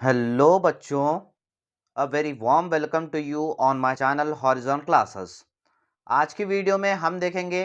Hello बच्चों, a very warm welcome to you on my channel horizon classes. आज की video में हम देखेंगे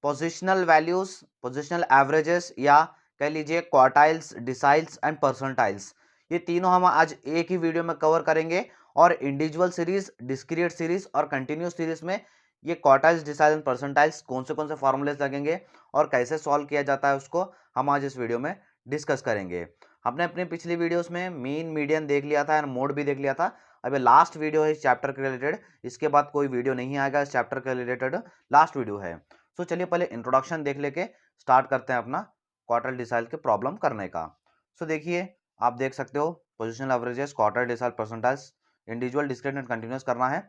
पोजिशनल वैल्यूज, पोजिशनल एवरेजेस या कह लीजिए क्वार्टाइल्स, डिसाइल्स एंड परसेंटाइल्स। ये तीनों हम आज एक ही वीडियो में कवर करेंगे और इंडिविजुअल सीरीज, डिस्क्रीट सीरीज और कंटिन्यूस सीरीज में ये क्वार्टाइल्स, डिसाइल्स एंड परसेंटाइल्स कौन से फॉर्मूलेस लगेंगे और कैसे सॉल्व किया जाता है उसको हम आज इस वीडियो में डिस्कस करेंगे। हमने अपनी पिछली वीडियोस में मीन, मीडियन देख लिया था एंड मोड भी देख लिया था। अब ये लास्ट वीडियो है इस चैप्टर के रिलेटेड, इसके बाद कोई वीडियो नहीं आएगा इस चैप्टर के रिलेटेड, लास्ट वीडियो है। सो चलिए पहले इंट्रोडक्शन देख लेके स्टार्ट करते हैं अपना क्वार्टर डिसाइल के प्रॉब्लम करने का। सो देखिए, आप देख सकते हो positional averages, quarter decile, percentiles, individual, discrete and continuous करना है।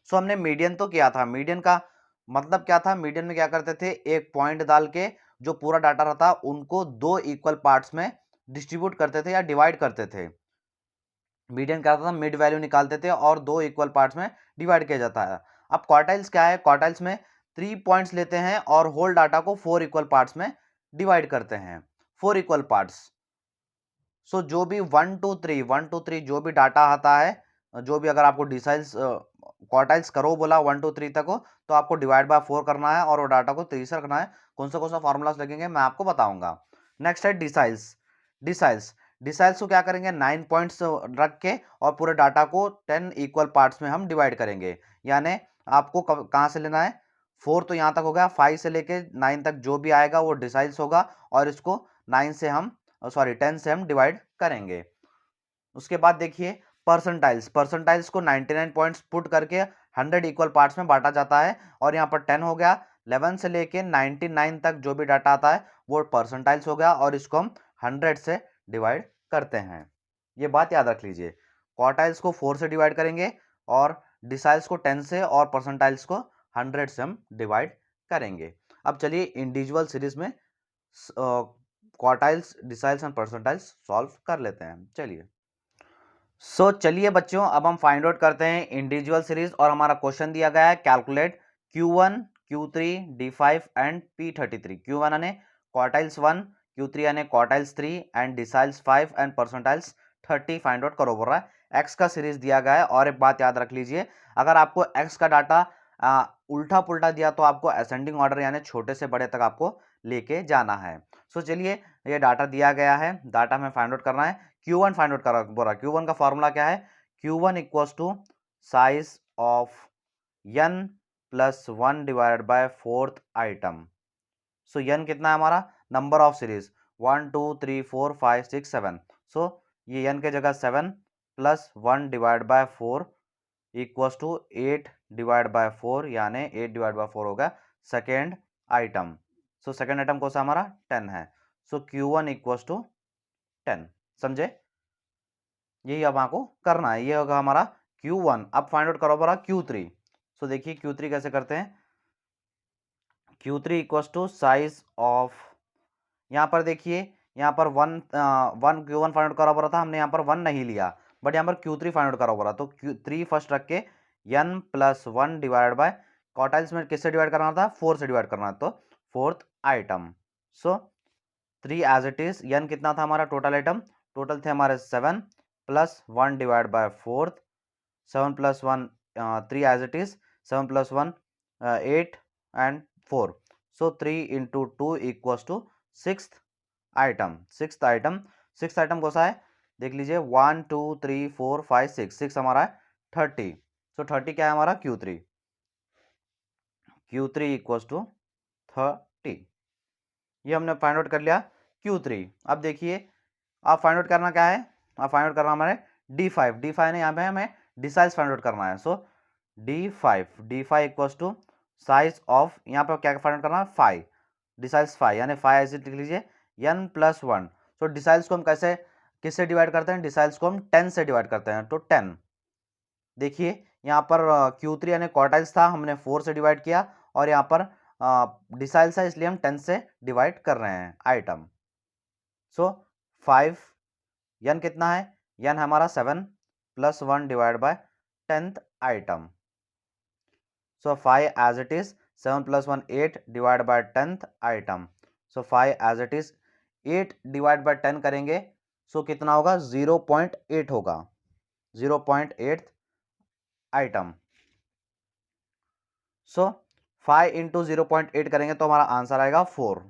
सो हमने मीडियन तो किया था। मीडियन का मतलब क्या था? मीडियन में क्या करते थे, एक पॉइंट डाल के जो पूरा डाटा रहता उनको दो इक्वल पार्ट्स में डिस्ट्रीब्यूट करते थे या डिवाइड करते थे। मीडियन क्या होता था, मिड वैल्यू निकालते थे और दो इक्वल पार्ट्स में डिवाइड किया जाता है। अब क्वार्टाइल्स क्या है? क्वार्टाइल्स में 3 पॉइंट्स लेते हैं और होल डाटा को 4 इक्वल पार्ट्स में डिवाइड करते हैं। 4 इक्वल पार्ट्स। सो जो भी 1 2 3 जो भी डाटा आता है, जो भी अगर आपको डिसाइल्स क्वार्टाइल्स करो बोला 1 2 3 तक हो, तो आपको डिवाइड बाय 4 करना है और वो डाटा को 3 से रखना है। कौन सा फॉर्मूलाज लगेंगे मैं आपको बताऊंगा। नेक्स्ट है डिसाइल्स। डिसाइल्स डिसाइल्स को क्या करेंगे, 9 पॉइंट्स रख के और पूरे डाटा को 10 इक्वल पार्ट्स में हम डिवाइड करेंगे। यानी आपको कहाँ से लेना है, 4 तो यहाँ तक हो गया, 5 से लेके 9 तक जो भी आएगा वो डिसाइल्स होगा और इसको 9 से हम 10 से हम डिवाइड करेंगे। उसके बाद देखिए परसेंटाइल्स। परसेंटाइल्स को 99 पॉइंट्स पुट करके 100 इक्वल पार्ट्स में बांटा जाता है और यहाँ पर 10 हो गया। 11 से लेके 99 तक जो भी डाटा आता है वो परसेंटाइल्स हो गया और इसको हम 100 से डिवाइड करते हैं। ये बात याद रख लीजिए, क्वार्टाइल्स को 4 से डिवाइड करेंगे और डिसाइल्स को 10 से और परसेंटाइल्स को 100 से हम डिवाइड करेंगे। अब चलिए इंडिविजुअल सीरीज में quartiles, deciles and percentiles solve कर लेते हैं। चलिए चलिए बच्चों, अब हम फाइंड आउट करते हैं इंडिविजुअल सीरीज और हमारा क्वेश्चन दिया गया है calculate Q1, Q3, D5 and P33। Q1 यानी क्वार्टाइल्स 1, Q3 यानी quartiles 3 and deciles 5 and percentiles 30 find out करो बोल रहा है। एक्स का सीरीज दिया गया है और एक बात याद रख लीजिए, अगर आपको एक्स का डाटा उल्टा पुल्टा दिया तो आपको असेंडिंग ऑर्डर यानी छोटे से बड़े तक आपको लेके जाना है। चलिए, ये डाटा दिया गया है, डाटा हमें फाइंड आउट करना है। Q1 फाइंड आउट करा बोल रहा है। Q1 का फॉर्मूला क्या है? Q1 equals to size of n plus 1 divided by fourth item. So n कितना है हमारा? Number of series 1 2 3 4 5 6 7। सो ये n के जगह 7 plus 1 divide by 4 equals to 8 divide by 4 यानी 8 डिवाइड बाय 4 होगा second item. So second item कौन सा हमारा? 10 है। So Q1 equals to 10। समझे? यही अब आपको करना है, ये होगा हमारा Q1। अब फाइंड आउट करो बरा Q3। सो देखिए Q3 कैसे करते हैं। Q3 equals to size of, यहाँ पर देखिए, यहाँ पर Q1 फाइंड आउट करा बोला था हमने, यहाँ पर 1 नहीं लिया बट यहाँ पर Q3 फाइंड आउट करा बोला, तो Q3 फर्स्ट रख के n plus 1 divide bye quartiles में किससे डिवाइड करना था? 4 से डिवाइड करना है, तो fourth item. So 3 as it is. n कितना था हमारा? टोटल आइटम टोटल थे हमारे 7 plus 1 divide by fourth. 7 plus 1 3 as it is. 7 plus 1 8 and 4। So 3 into 2 equals to sixth item. Sixth item, sixth item कौन सा है देख लीजिए, 1 2 3 4 5 6। 6 हमारा है 30। सो 30 क्या है हमारा? Q3। Q3 equals to 30। ये हमने फाइंड आउट कर लिया Q3। अब देखिए, आप फाइंड आउट करना क्या है? आप फाइंड आउट करना हमारे D5। D5 ने यहाँ पे हमें डिसाइज फाइंड आउट करना है। So D5 equals to size of, यहाँ पे क्या फाइंड आउट करना है? 5 डिसाइज 5 यानी 5 ऐसे लिख लीजिए n प्लस 1। सो डिसाइल्स को हम कैसे, किससे डिवाइड करते हैं? डिसाइल्स को हम 10 से डिवाइड करते हैं, तो 10। देखिए यहाँ पर Q3 यानी क्वार्टाइल्स था, हमने 4 से डिवाइड किया और यहाँ पर डिसाइल्स है इसलिए हम 10 से डिवाइड कर रहे हैं आइटम। सो 5, n कितना है? n हमारा 7 plus 1 divide by 10th item. So 5 as it is. 7 plus 1 8 divide by 10th item. So 5 as it is. 8 divide by 10 करेंगे सो कितना होगा 0.8 होगा, 0.8 आइटम। सो 5 इंटू 0.8 करेंगे तो हमारा आंसर आएगा 4,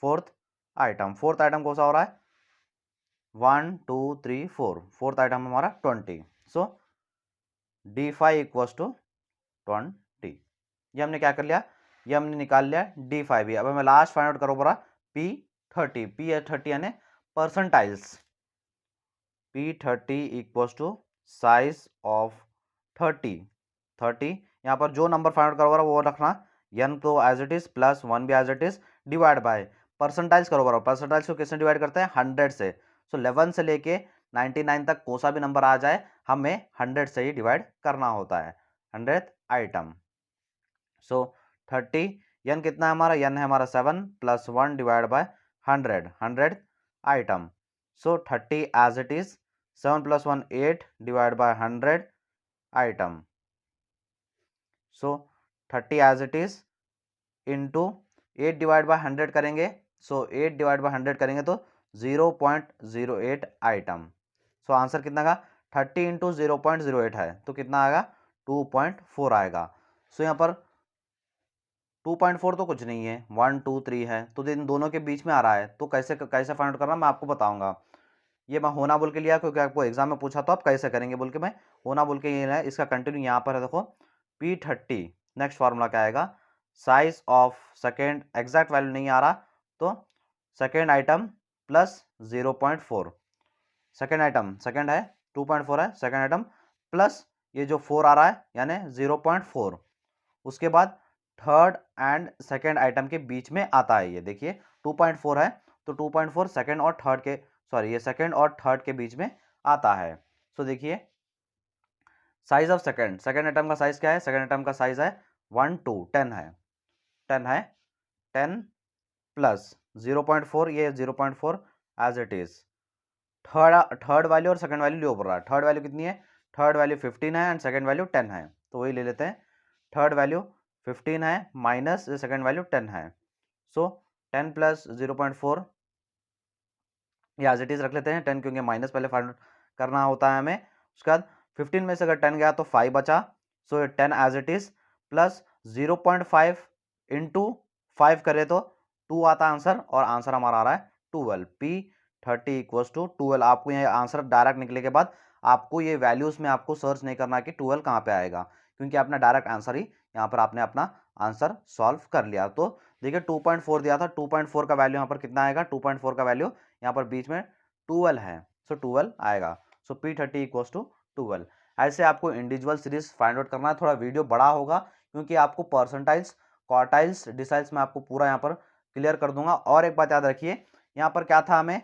फोर्थ आइटम। फोर्थ आइटम कौन सा हो रहा है 1 2 3 4, फोर्थ आइटम हमारा 20। सो D5 इक्वल्स टू 20। ये हमने क्या कर लिया, ये हमने निकाल लिया D5 ही। अब हमें लास्ट फाइंड आउट करो बोला P30, P30 यानी percentiles. P30 equals to size of 30 यहाँ पर जो नंबर फाइंड आउट करोगे वो रखना, n तो एज इट इज प्लस 1 भी as it is, divide by percentiles करो बराबर। परसेंटाइल्स को किससे डिवाइड करते हैं 100 से। सो 11 से लेके 99 तक कौन सा भी नंबर आ जाए हमें 100 से ही डिवाइड करना होता है, 100th आइटम। सो 30 n कितना है हमारा, n है हमारा 7 plus 1 divide by 100 item. So 30 as it is, 7 plus 1 8 divide by 100 item. So 30 as it is into 8 divide by 100 करेंगे। सो 8 डिवाइड बाय 100 करेंगे तो 0.08 आइटम। सो आंसर कितना का 30 इंटू 0.08 है तो कितना आएगा 2.4 आएगा। सो यहाँ पर 2.4 तो कुछ नहीं है, 1 2 3 है तो इन दोनों के बीच में आ रहा है, तो कैसे कैसे फाइंड आउट करना मैं आपको बताऊंगा। ये मैं होना बोल के लिया क्योंकि आपको एग्जाम में पूछा तो आप कैसे करेंगे बोल के मैं होना बोल के ये है। इसका कंटिन्यू यहाँ पर है, देखो P30 नेक्स्ट फार्मूला क्या आएगा, size of second, exact value नहीं आ रहा तो second item plus 0.4, second item second है 2.4 है, सेकेंड आइटम प्लस ये जो 4 आ रहा है यानी 0.4, उसके बाद थर्ड एंड सेकेंड आइटम के बीच में आता है। ये देखिए 2.4 है तो 2.4 सेकेंड और थर्ड के, सॉरी ये सेकेंड और थर्ड के बीच में आता है। सो देखिए size of second, second item का साइज क्या है, सेकेंड आइटम का साइज है 1 2 10 है, 10 है, 10 प्लस 0.4 ये 0.4 as it is. Third value और सेकंड वैल्यू ले रहा है, थर्ड वैल्यू कितनी है, थर्ड वैल्यू 15 है एंड सेकंड वैल्यू 10 है तो वही ले लेते हैं। थर्ड वैल्यू 15 है माइनस सेकंड वैल्यू 10 है। सो 10 प्लस 0.4 ये एज इट इज रख लेते हैं 10 क्योंकि माइनस पहले फाइंड करना होता है हमें। उसके बाद 15 में से अगर 10 गया तो 5 बचा। So 10 as it is plus 0.5 into 5 करे तो 2 आता आंसर और आंसर हमारा आ रहा है 12। P30 equals to 12। आपको ये आंसर डायरेक्ट निकले के बाद आपको ये वैल्यूज में आपको सर्च नहीं करना कि 12 कहाँ पे आएगा, क्योंकि आपने डायरेक्ट आंसर ही यहाँ पर आपने अपना आंसर सॉल्व कर लिया। तो देखिए 2.4 दिया था, 2.4 का वैल्यू यहाँ पर कितना आएगा, 2.4 का वैल्यू यहाँ पर बीच में 12 है। सो 12 आएगा। सो P30 इक्वल्स टू 12। ऐसे आपको इंडिविजुअल सीरीज फाइंड आउट करना है, थोड़ा वीडियो बड़ा होगा क्योंकि आपको परसेंटाइल्स क्वार्टाइल्स डिसाइल्स में आपको पूरा यहाँ पर क्लियर कर दूंगा। और एक बात याद रखिए यहाँ पर क्या था, हमें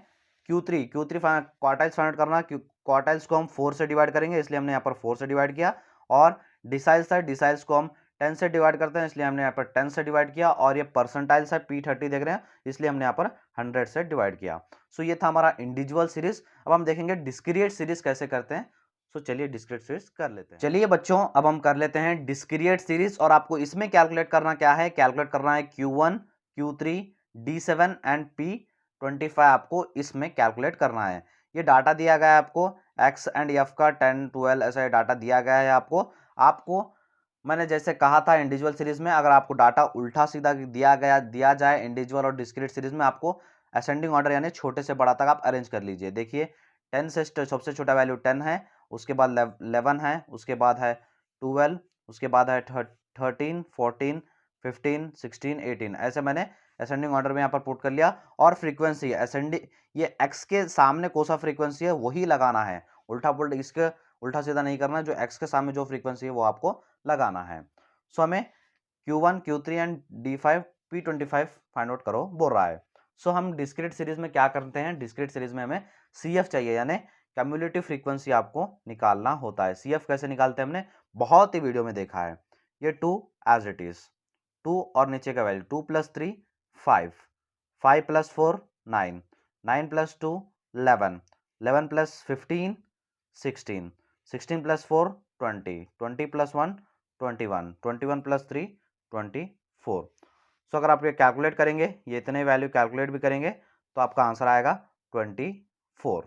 Q3 क्वार्टाइल्स फाइंड आउट करना, क्वार्टाइल्स को हम 4 से डिवाइड करेंगे इसलिए हमने यहाँ पर 4 से डिवाइड किया, और डिसाइल्स है डिसाइल्स को हम 10 से डिवाइड करते हैं इसलिए हमने यहाँ पर 10 से डिवाइड किया, और ये परसेंटाइल्स है P30 देख रहे हैं इसलिए हमने यहाँ पर 100 से डिवाइड किया। सो ये था हमारा इंडिविजुअल सीरीज। अब हम देखेंगे डिस्क्रीट सीरीज कैसे करते हैं। सो चलिए डिस्क्रीट सीरीज कर लेते हैं। चलिए बच्चों अब हम कर लेते हैं डिस्क्रीट सीरीज, और आपको इसमें कैलकुलेट करना क्या है, कैलकुलेट करना है Q1 Q3 D7 and P25 आपको इसमें कैलकुलेट करना है। ये डाटा दिया गया है आपको X एंड F का 10 12 ऐसा डाटा दिया गया है आपको मैंने जैसे कहा था इंडिविजुअल सीरीज में अगर आपको डाटा उल्टा सीधा दिया जाए इंडिविजुअल और डिस्क्रीट सीरीज में आपको असेंडिंग ऑर्डर यानी छोटे से बड़ा तक आप अरेंज कर लीजिए। देखिए 10 से सबसे छोटा वैल्यू 10 है, उसके बाद 11 है, उसके बाद है 12, उसके बाद है 13 14 15 16 18, ऐसे मैंने असेंडिंग ऑर्डर में यहाँ पर पुट कर लिया। और फ्रीक्वेंसी असेंडिंग, ये एक्स के सामने कौन सा फ्रीक्वेंसी है वही लगाना है, उल्टा पुल्टा इसके उल्टा सीधा नहीं करना, जो एक्स के सामने जो फ्रीक्वेंसी है वो आपको लगाना है। सो हमें Q1 Q3 and D5 P25 find out करो बोल रहा है। सो हम डिस्क्रीट सीरीज में क्या करते हैं, डिस्क्रीट सीरीज में हमें CF चाहिए यानी कम्युलेटिव फ्रीक्वेंसी आपको निकालना होता है। CF कैसे निकालते हैं हमने बहुत ही वीडियो में देखा है। ये 2 एज इट इज 2 और नीचे का value 2 plus 3 5, 5 plus 4 9, 9 plus 2 11, 11 plus 15 16, 16 plus 4 20, 20 plus 1 21, 21 plus 3 24। सो अगर आप ये कैलकुलेट करेंगे, ये इतने वैल्यू कैलकुलेट भी करेंगे तो आपका आंसर आएगा 24।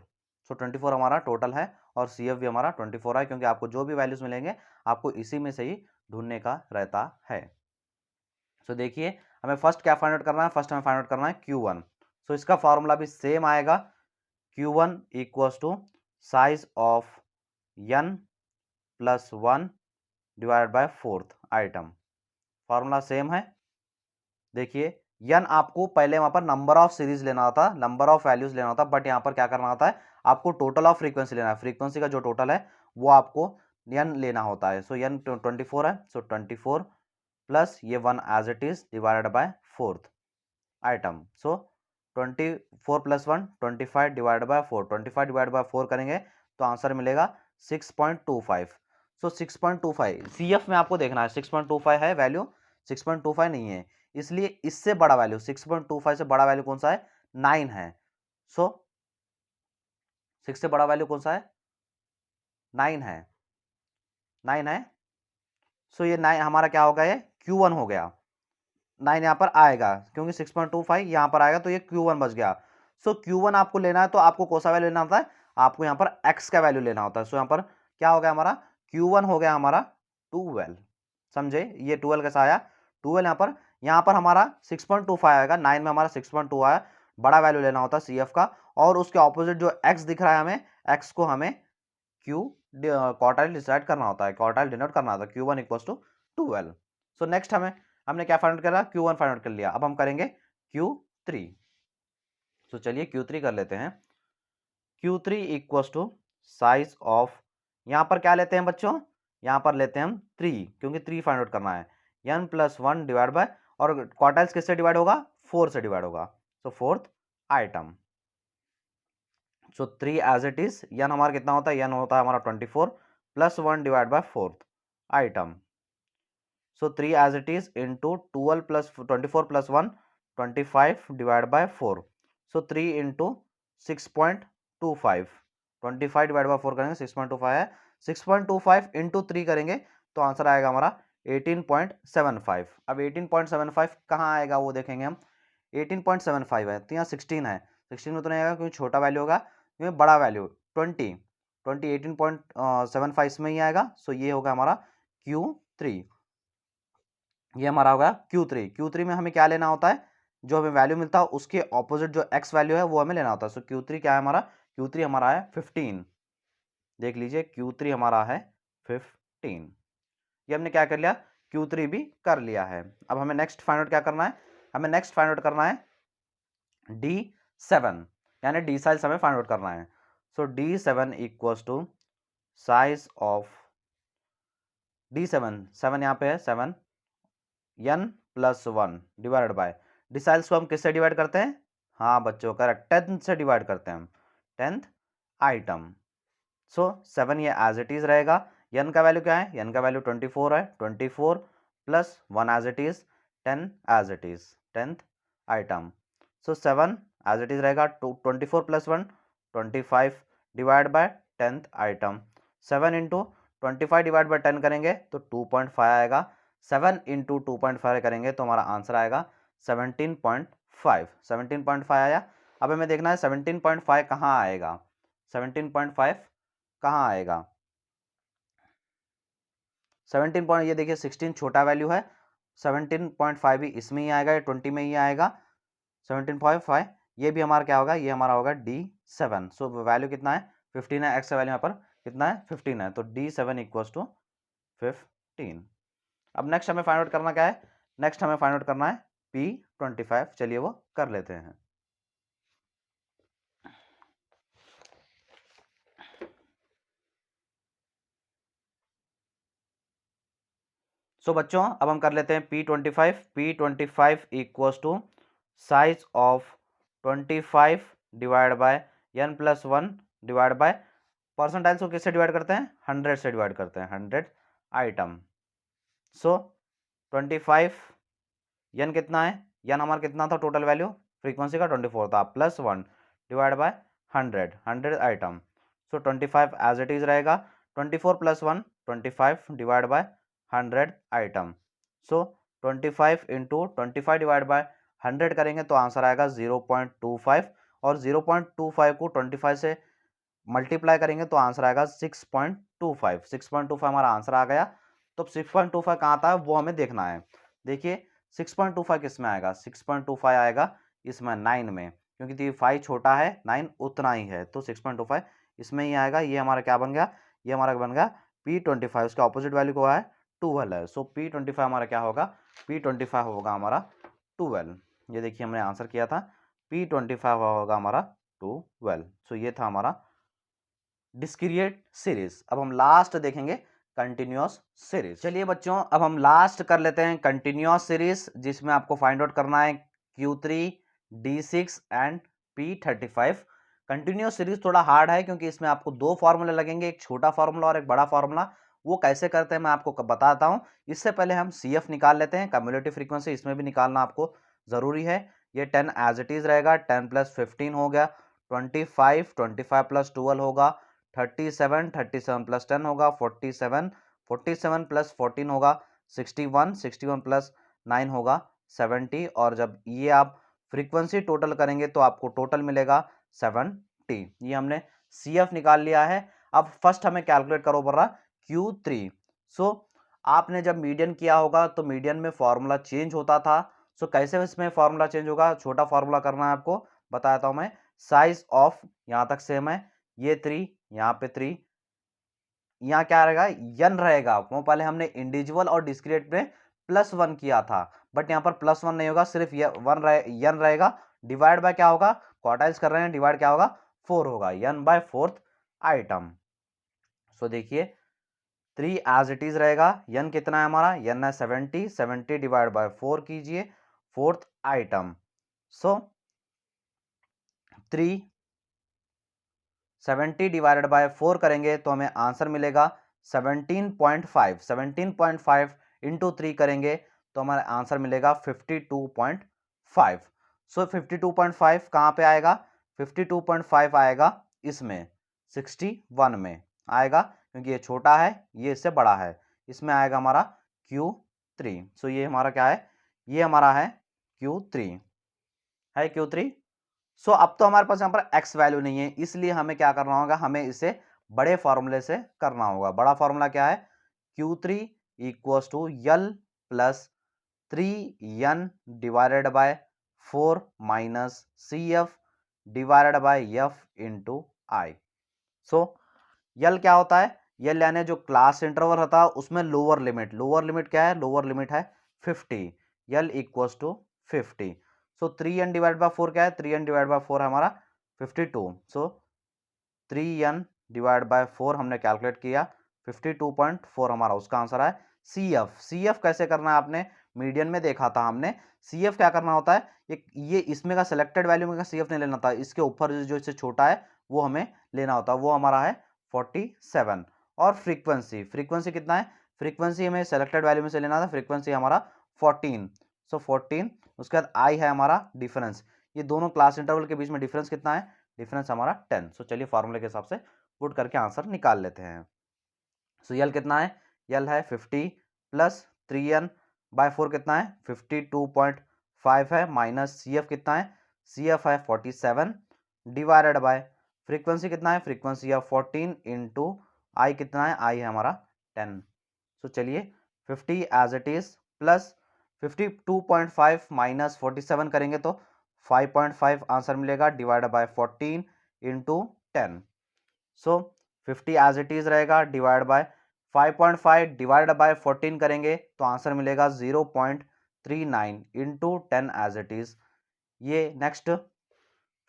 सो 24 हमारा टोटल है और CF भी हमारा 24 है, क्योंकि आपको जो भी वैल्यूज मिलेंगे आपको इसी में से ही ढूंढने का रहता है। सो देखिए हमें फर्स्ट क्या फाइंड आउट करना है, फर्स्ट हमें फाइंड आउट करना है Q1। सो इसका फॉर्मूला भी सेम आएगा, Q1 equals to size of n plus 1 divide by fourth item. Formula same है। देखिए n आपको पहले वहां पर नंबर ऑफ सीरीज लेना होता, नंबर ऑफ वैल्यूज लेना होता, बट यहाँ पर क्या करना होता है, आपको टोटल ऑफ फ्रीक्वेंसी लेना है। फ्रीक्वेंसी का जो टोटल है वो आपको n लेना होता है। सो n 24 है, सो 24 प्लस ये 1 as it is divided by fourth item. So 24 plus 1 25 divided by 4, 25 divide by 4 करेंगे तो आंसर मिलेगा 6.25। सो 6.25 CF में आपको देखना है 6.25 है वैल्यू, 6.25 नहीं है, इसलिए इससे बड़ा वैल्यू 6.25 से बड़ा वैल्यू कौन सा है, 9 है। सो 6 से बड़ा वैल्यू कौन सा है, 9 है, 9 है। सो ये 9 हमारा क्या होगा, ये Q1 हो गया। 9 यहाँ पर आएगा क्योंकि 6.25 यहाँ पर आएगा तो ये Q1 बच गया। सो Q1 आपको लेना है तो आपको कौन सा वैल्यू लेना होता है, आपको यहाँ पर x का वैल्यू लेना होता है। सो यहाँ पर क्या हो गया हमारा, Q1 हो गया हमारा 12। समझे, ये 12 कैसा आया, 12 यहाँ पर हमारा 6.25 आएगा, 9 में हमारा 6.2 आया। बड़ा वैल्यू लेना होता है CF का, और उसके ऑपोजिट जो x दिख रहा है हमें, x को हमें Q क्वार्टाइल डिसाइड करना होता है, क्वार्टाइल डिनोट करना होता है। Q1 equals to 12। So next हमने क्या फाइंड आउट करा, Q1 फाइंड आउट कर लिया। अब हम करेंगे Q3। सो चलिए Q3 कर लेते हैं। Q3 equals to size of, यहाँ पर क्या लेते हैं बच्चों, यहाँ पर लेते हैं हम 3, क्योंकि 3 फाइंड आउट करना है। n प्लस 1 डिवाइड बाय, और क्वार्टाइल्स किससे डिवाइड होगा, 4 से डिवाइड होगा। So fourth item. So 3 as it is, n हमारा कितना होता है, n होता है हमारा 24 plus 1 divide by fourth item. So 3 as it is into 12 plus 24 plus 1 25 divide by 4। So 3 into 6.25, 25 divide by 4 करेंगे 6.25 है, 6.25 इंटू 3 करेंगे तो आंसर आएगा हमारा 18.75। अब 18.75 कहाँ आएगा वो देखेंगे हम। 18.75 है तो यहाँ 16 है, 16 में तो नहीं आएगा क्योंकि छोटा वैल्यू होगा, क्योंकि बड़ा वैल्यू 20 18.75 में ही आएगा। सो ये होगा हमारा Q3, ये हमारा होगा Q3 में हमें क्या लेना होता है, जो हमें वैल्यू मिलता है उसके ऑपोजिट जो x वैल्यू है वो हमें लेना होता है। सो Q3 क्या है हमारा, Q3 हमारा है 15। देख लीजिए Q3 हमारा है 15। ये हमने क्या कर लिया, Q3 भी कर लिया है। अब हमें नेक्स्ट फाइंड आउट क्या करना है, हमें नेक्स्ट फाइंड आउट करना है D7, यानी डी साइज हमें फाइंड आउट करना है। So D7 equals to size of D7, 7 यहाँ पे है 7, n plus 1 divide by, deciles को हम किससे डिवाइड करते हैं, हाँ बच्चों करेक्ट, 10 से डिवाइड करते हैं हम, 10th आइटम। सो 7 ये एज इट इज रहेगा। n का वैल्यू क्या है, n का वैल्यू 24 है, 24 plus 1 as it is 10 as it is 10th item. So 7 as it is रहेगा, 24 plus 1 25 divide by 10th item. 7 into 25 divide by 10 करेंगे तो 2.5 आएगा, 7 इंटू 2.5 करेंगे तो हमारा आंसर आएगा 17.5। 17.5 आया। अब हमें देखना है 17.5 कहाँ आएगा, 17.5 कहाँ आएगा, 17 पॉइंट, ये देखिए 16 छोटा वैल्यू है, 17.5 भी इसमें ही आएगा, 20 में ही आएगा। 17.5 ये भी हमारा क्या होगा, ये हमारा होगा D7। सो वैल्यू कितना है, 15 है, x का वैल्यू यहाँ पर कितना है 15 है, तो D7 इक्वल्स टू 15। अब नेक्स्ट हमें फाइंड आउट करना क्या है, नेक्स्ट हमें फाइंड आउट करना है P25। चलिए वो कर लेते हैं। सो बच्चों अब हम कर लेते हैं P25। P25 equals to size of 25 divide by n plus 1 divide by, percentiles को किससे डिवाइड करते हैं, 100 से डिवाइड करते हैं, 100 आइटम। सो 25 n कितना है, n हमारा कितना था टोटल वैल्यू फ्रीक्वेंसी का 24 था, plus 1 divide by 100, 100 item. So 25 as it is रहेगा, 24 plus 1 25 divide by 100 item. So 25 into 25 divide by 100 करेंगे तो आंसर आएगा 0.25, और 0.25 को 25 से मल्टीप्लाई करेंगे तो आंसर आएगा 6.25। 6.25 हमारा आंसर आ गया। तो 6.25 कहाँ आता है वो हमें देखना है। देखिए 6.25 किस में आएगा, 6.25 आएगा इसमें 9 में, क्योंकि 5 छोटा है 9 उतना ही है, तो 6.25 इसमें ही आएगा। ये हमारा क्या बन गया, ये हमारा बन गया P25। उसका ऑपोजिट वैल्यू क्या है, 12 है। सो P25 हमारा क्या होगा, P25 होगा हमारा 12। ये देखिए हमने आंसर किया था, P25 होगा हमारा 12। सो ये था हमारा डिस्क्रीट सीरीज। अब हम लास्ट देखेंगे कंटिन्यूअस सीरीज। चलिए बच्चों अब हम लास्ट कर लेते हैं कंटिन्यूअस सीरीज, जिसमें आपको फाइंड आउट करना है Q3, D6 and P35। Continuous series थोड़ा हार्ड है क्योंकि इसमें आपको दो फार्मूले लगेंगे, एक छोटा फार्मूला और एक बड़ा फार्मूला। वो कैसे करते हैं मैं आपको बताता हूं। इससे पहले हम CF निकाल लेते हैं, कम्युलेटिव फ्रीक्वेंसी, इसमें भी निकालना आपको जरूरी है। ये 10 एज इट इज रहेगा, 10 + 15 हो गया, 25, 25 + 12 होगा, 37, 37 + 10 होगा, 47, 47 + 14 होगा, 61, 61 + 9 होगा 70। और जब ये आप फ्रीक्वेंसी टोटल करेंगे तो आपको टोटल मिलेगा 70। ये हमने CF निकाल लिया है। अब फर्स्ट हमें कैलकुलेट करो बोल रहा Q3। सो आपने जब मीडियन किया होगा तो मीडियन में फॉर्मूला चेंज होता था। सो कैसे इसमें फॉर्मूला चेंज होगा, छोटा फॉर्मूला करना है आपको, बताता हूं मैं। साइज ऑफ यहां तक सेम है, ये 3, यहाँ पे 3, यहाँ क्या रहेगा n रहेगा। वो पहले हमने इंडिविजुअल और डिस्क्रीट में +1 किया था, बट यहाँ पर +1 नहीं होगा, सिर्फ ये n रहेगा। डिवाइड बाय क्या होगा, क्वार्टाइल्स कर रहे हैं, डिवाइड क्या होगा 4 होगा, n/4 आइटम। सो देखिए 3 एज इट इज रहेगा, n कितना है हमारा, n है 70, 70 डिवाइड बाय 4 कीजिए, 4th item. So 3 70 divided by 4 करेंगे तो हमें आंसर मिलेगा 17.5। 17.5 इंटू 3 करेंगे तो हमारा आंसर मिलेगा 52.5। सो 52.5 कहाँ पे आएगा, 52.5 आएगा इसमें 61 में आएगा, क्योंकि ये छोटा है ये इससे बड़ा है, इसमें आएगा हमारा Q3। सो ये हमारा क्या है, ये हमारा है Q3, है Q3। सो अब तो हमारे पास यहाँ पर x वैल्यू नहीं है, इसलिए हमें क्या करना होगा, हमें इसे बड़े फॉर्मूले से करना होगा। बड़ा फॉर्मूला क्या है, Q3 = L + 3n divided by 4 minus CF divided by F into I। So L क्या होता है, L यानी जो क्लास इंटरवल होता है उसमें लोअर लिमिट क्या है, लोअर लिमिट है 50। L = 50। So 3n divide by 4 क्या है, 3n डिवाइड बाय 4 है हमारा 52। सो 3n डिवाइड बाय 4 हमने कैलकुलेट किया, 52.4 हमारा उसका आंसर है। CF कैसे करना है, आपने मीडियन में देखा था हमने। CF क्या करना होता है, ये इसमें का सिलेक्टेड वैल्यू में का CF नहीं लेना था, इसके ऊपर जो इससे छोटा है वो हमें लेना होता है, वो हमारा है 47। और फ्रीक्वेंसी कितना है, फ्रीक्वेंसी हमें सेलेक्टेड वैल्यू में से लेना था, फ्रीक्वेंसी हमारा 14। सो 14, उसके बाद I है हमारा डिफरेंस, ये दोनों क्लास इंटरवल के बीच में डिफरेंस कितना है, डिफरेंस हमारा 10। सो चलिए फॉर्मूले के हिसाब से पुट करके आंसर निकाल लेते हैं। सो L कितना है, L है 50 + 3n/4 कितना है 52.5 है, माइनस CF कितना है, CF है 47 डिवाइडेड बाय फ्रीक्वेंसी कितना है, फ्रीक्वेंसी है 14 इंटू I कितना है, I है हमारा 10। सो चलिए 50 as it is plus 52.5 minus 47 करेंगे तो 5.5 आंसर मिलेगा, divided by 14 into 10। So 50 as it is रहेगा, डिवाइड बाय 5.5 डिवाइडेड बाय 14 करेंगे तो आंसर मिलेगा 0.39 इंटू 10 एज इट इज। ये next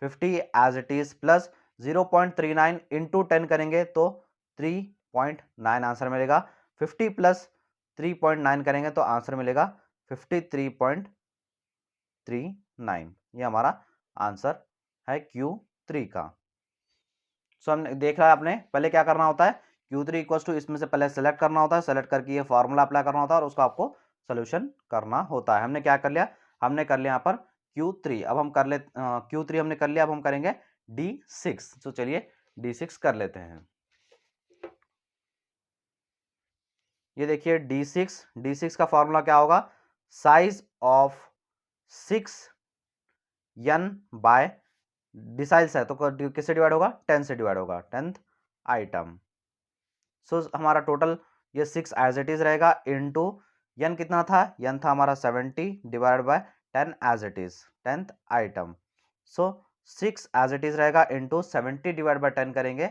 50 as it is plus 0.39 into 10 करेंगे तो 3.9 आंसर मिलेगा। 50 प्लस 3.9 करेंगे तो आंसर मिलेगा 53.39। ये हमारा आंसर है Q3 का। सो हमने देख रहा है, आपने पहले क्या करना होता है, Q3 = इसमें से पहले सेलेक्ट करना होता है, सेलेक्ट करके ये फॉर्मूला अप्लाई करना होता है और उसका आपको सोल्यूशन करना होता है। हमने क्या कर लिया, हमने कर लिया यहाँ पर Q3। अब हम कर ले Q3 हमने कर लिया, अब हम करेंगे D6। तो चलिए D6 कर लेते हैं। ये देखिए D6 का फॉर्मूला क्या होगा, साइज ऑफ 6n/n डिसाइल्स है तो किससे डिवाइड होगा, 10 से डिवाइड होगा, 10th आइटम। सो हमारा टोटल ये 6 एज इट इज रहेगा इनटू यन कितना था, यन था हमारा 70 divide by 10 as it is, 10th item. So 6 as it is रहेगा इनटू 70 डिवाइड बाय 10 करेंगे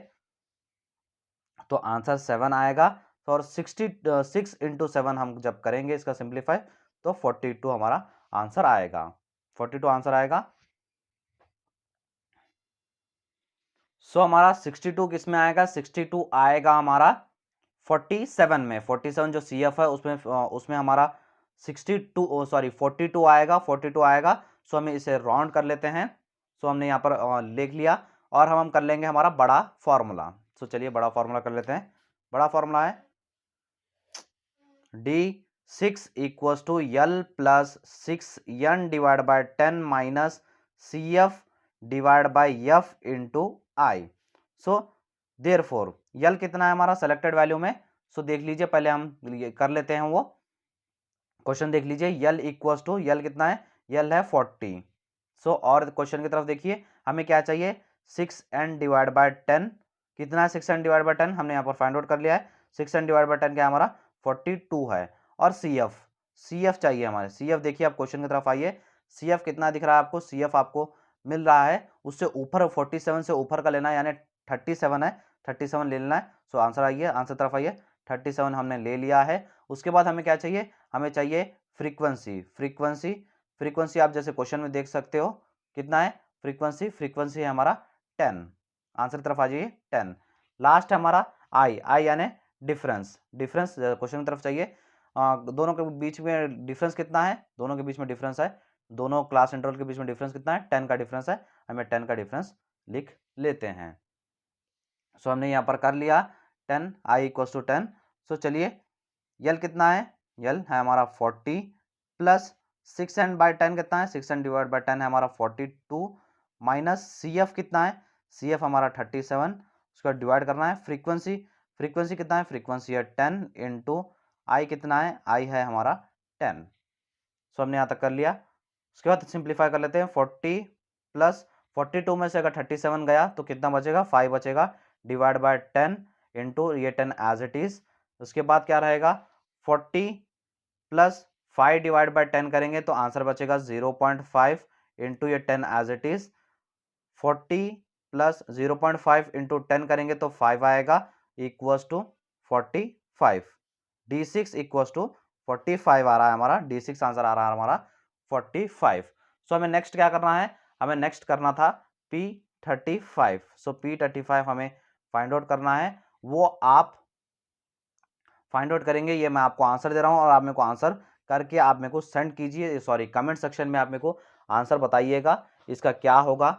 तो आंसर 7 आएगा। तो और 6 इंटू 7 हम जब करेंगे इसका सिंप्लीफाई तो 42 हमारा आंसर आएगा, 42 आंसर आएगा। सो हमारा 62 किस में आएगा, 62 आएगा हमारा 47 में, 47 जो CF है उसमें हमारा 42 आएगा, 42 आएगा। सो हमें इसे राउंड कर लेते हैं। सो हमने यहाँ पर लिख लिया और हम कर लेंगे हमारा बड़ा फॉर्मूला। सो चलिए बड़ा फॉर्मूला कर लेते हैं। बड़ा फॉर्मूला है D6 equals to L plus 6N divide by 10 minus CF divide by F into I. So therefore यल कितना है हमारा सेलेक्टेड वैल्यू में। सो देख लीजिए, पहले हम कर लेते हैं वो क्वेश्चन देख लीजिए। यल इक्वल्स टू यल कितना है, यल है 40। सो और क्वेश्चन की तरफ देखिए, हमें क्या चाहिए 6n डिवाइड बाय 10 कितना है, 6n डिवाइड बाय 10 हमने यहाँ पर फाइंड आउट कर लिया है। 6n डिवाइड बाय 10 क्या हमारा 42 है। और CF चाहिए हमारे, CF देखिए आप क्वेश्चन की तरफ आइए, CF कितना दिख रहा है आपको, CF आपको मिल रहा है उससे ऊपर 47 से ऊपर का लेना है, यानी 37 है, 37 ले लेना है। सो आंसर आइए, आंसर तरफ आइए, 37 हमने ले लिया है। उसके बाद हमें क्या चाहिए, हमें चाहिए फ्रीक्वेंसी आप जैसे क्वेश्चन में देख सकते हो कितना है फ्रीक्वेंसी है हमारा 10। आंसर तरफ आ जाइए 10। लास्ट है हमारा आई यानी डिफरेंस क्वेश्चन की तरफ चाहिए। दोनों के बीच में डिफरेंस कितना है, दोनों के बीच में डिफरेंस है, दोनों क्लास इंटरवल के बीच में डिफरेंस कितना है, 10 का डिफरेंस है। हमें 10 का डिफरेंस लिख लेते हैं। सो हमने यहाँ पर कर लिया 10 आई इक्वल्स टू 10। सो चलिए यल कितना है, यल है हमारा 40 प्लस 6n बाई 10 कितना है, 6n डिवाइड बाई 10 है हमारा 42 माइनस CF कितना है, CF हमारा 37, उसका डिवाइड करना है। फ्रीक्वेंसी कितना है, फ्रीक्वेंसी है 10 इंटू आई कितना है, आई है हमारा 10। सो हमने यहाँ तक कर लिया। उसके बाद सिंप्लीफाई कर लेते हैं। 40 प्लस 42 में से अगर 37 गया तो कितना बचेगा, 5 बचेगा, डिवाइड बाय 10 इंटू ये 10 एज इट इज। उसके बाद क्या रहेगा 40 प्लस 5 डिवाइड बाय 10 करेंगे तो आंसर बचेगा 0.5 इंटू ये 10 as it is. 40 plus 0.5 into 10 करेंगे तो 5 आएगा equals to 45। D6 equals to 45 आ रहा है हमारा, D6 आंसर आ रहा है हमारा 45। सो हमें नेक्स्ट क्या करना है, हमें नेक्स्ट करना था P35। सो P35 हमें फाइंड आउट करना है, वो आप फाइंड आउट करेंगे। ये मैं आपको आंसर दे रहा हूं और आप मेरे को आंसर करके आप मेरे को सेंड कीजिए, सॉरी कमेंट सेक्शन में आप मेरे को आंसर बताइएगा इसका क्या होगा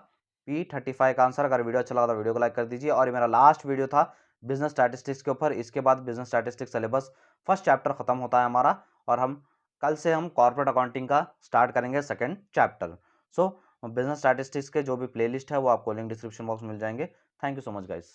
P35 का आंसर। अगर वीडियो अच्छा लगा तो वीडियो को लाइक कर दीजिए। और ये मेरा लास्ट वीडियो था बिजनेस स्टैटिस्टिक्स के ऊपर, इसके बाद business statistics syllabus first chapter खत्म होता है हमारा और हम कल से हम कॉर्पोरेट अकाउंटिंग का स्टार्ट करेंगे सेकेंड चैप्टर। सो बिजनेस स्टैटिस्टिक्स के जो भी प्लेलिस्ट है वो आपको लिंक डिस्क्रिप्शन बॉक्स में मिल जाएंगे। Thank you so much guys.